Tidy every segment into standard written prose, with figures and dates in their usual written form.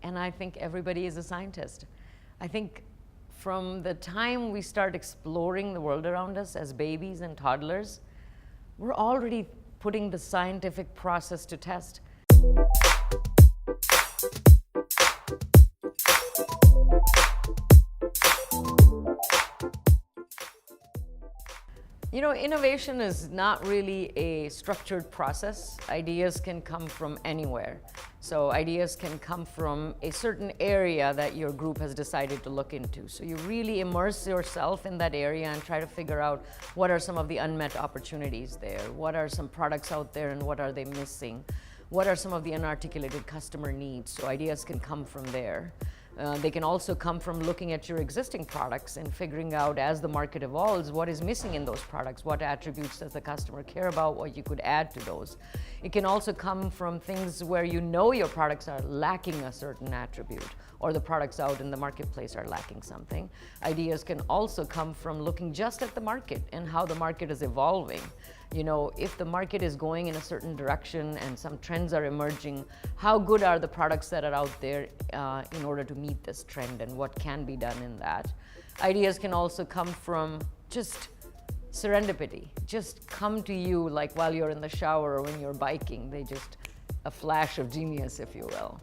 and I think everybody is a scientist. I think from the time we start exploring the world around us as babies and toddlers, we're already putting the scientific process to test. You know, innovation is not really a structured process. Ideas can come from anywhere. So ideas can come from a certain area that your group has decided to look into. So you really immerse yourself in that area and try to figure out what are some of the unmet opportunities there, what are some products out there and what are they missing, what are some of the unarticulated customer needs. So ideas can come from there. They can also come from looking at your existing products and figuring out, as the market evolves, what is missing in those products, what attributes does the customer care about, what you could add to those. It can also come from things where you know your products are lacking a certain attribute, or the products out in the marketplace are lacking something. Ideas can also come from looking just at the market and how the market is evolving. You know, if the market is going in a certain direction and some trends are emerging, how good are the products that are out there in order to meet this trend, and what can be done in that? Ideas can also come from just serendipity, just come to you like while you're in the shower or when you're biking. They just, a flash of genius, if you will.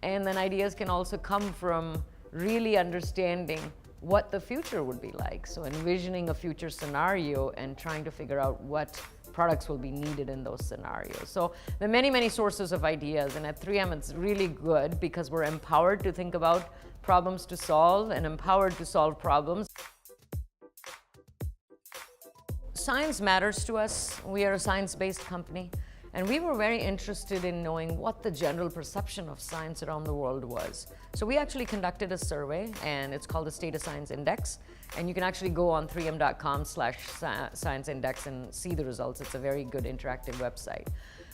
And then ideas can also come from really understanding what the future would be like. So envisioning a future scenario and trying to figure out what products will be needed in those scenarios. So there are many, many sources of ideas, and at 3M it's really good because we're empowered to think about problems to solve and empowered to solve problems. Science matters to us. We are a science-based company. And we were very interested in knowing what the general perception of science around the world was. So we actually conducted a survey, and it's called the State of Science Index. And you can actually go on 3m.com/science index and see the results. It's a very good interactive website.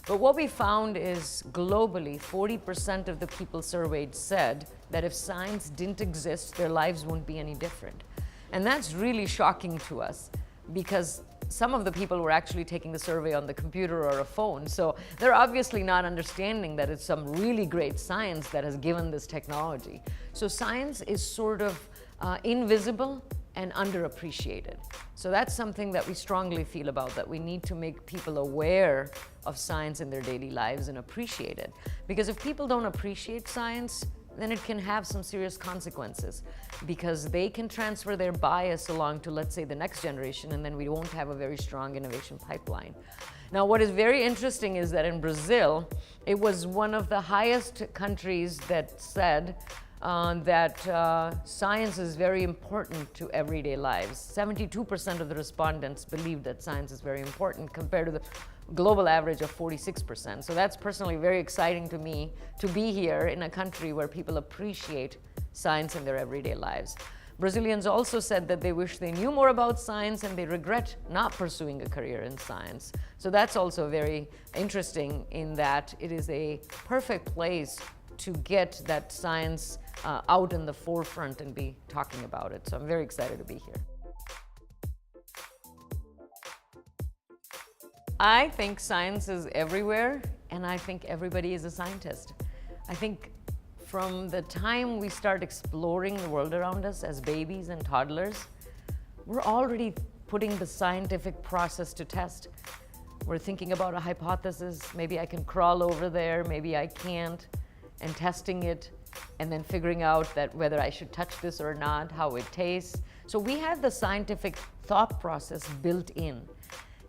But what we found is globally, 40% of the people surveyed said that if science didn't exist, their lives wouldn't be any different. And that's really shocking to us, because some of the people were actually taking the survey on the computer or a phone. So they're obviously not understanding that it's some really great science that has given this technology. So science is sort of invisible and underappreciated. So that's something that we strongly feel about, that we need to make people aware of science in their daily lives and appreciate it. Because if people don't appreciate science, then it can have some serious consequences, because they can transfer their bias along to, let's say, the next generation, and then we won't have a very strong innovation pipeline. Now, what is very interesting is that in Brazil, it was one of the highest countries that said that science is very important to everyday lives. 72% of the respondents believed that science is very important, compared to the global average of 46%. So that's personally very exciting to me, to be here in a country where people appreciate science in their everyday lives. Brazilians also said that they wish they knew more about science, and they regret not pursuing a career in science. So that's also very interesting, in that it is a perfect place to get that science out in the forefront and be talking about it. So I'm very excited to be here. I think science is everywhere, and I think everybody is a scientist. I think from the time we start exploring the world around us as babies and toddlers, we're already putting the scientific process to test. We're thinking about a hypothesis, maybe I can crawl over there, maybe I can't, and testing it, and then figuring out that whether I should touch this or not, how it tastes. So we have the scientific thought process built in.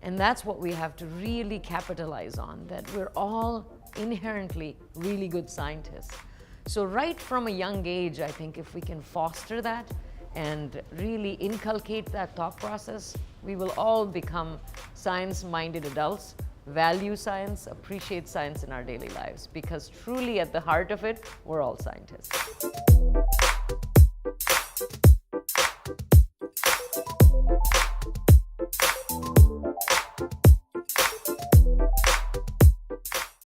And that's what we have to really capitalize on, that we're all inherently really good scientists. So right from a young age, I think if we can foster that and really inculcate that thought process, we will all become science-minded adults, value science, appreciate science in our daily lives, because truly at the heart of it, we're all scientists.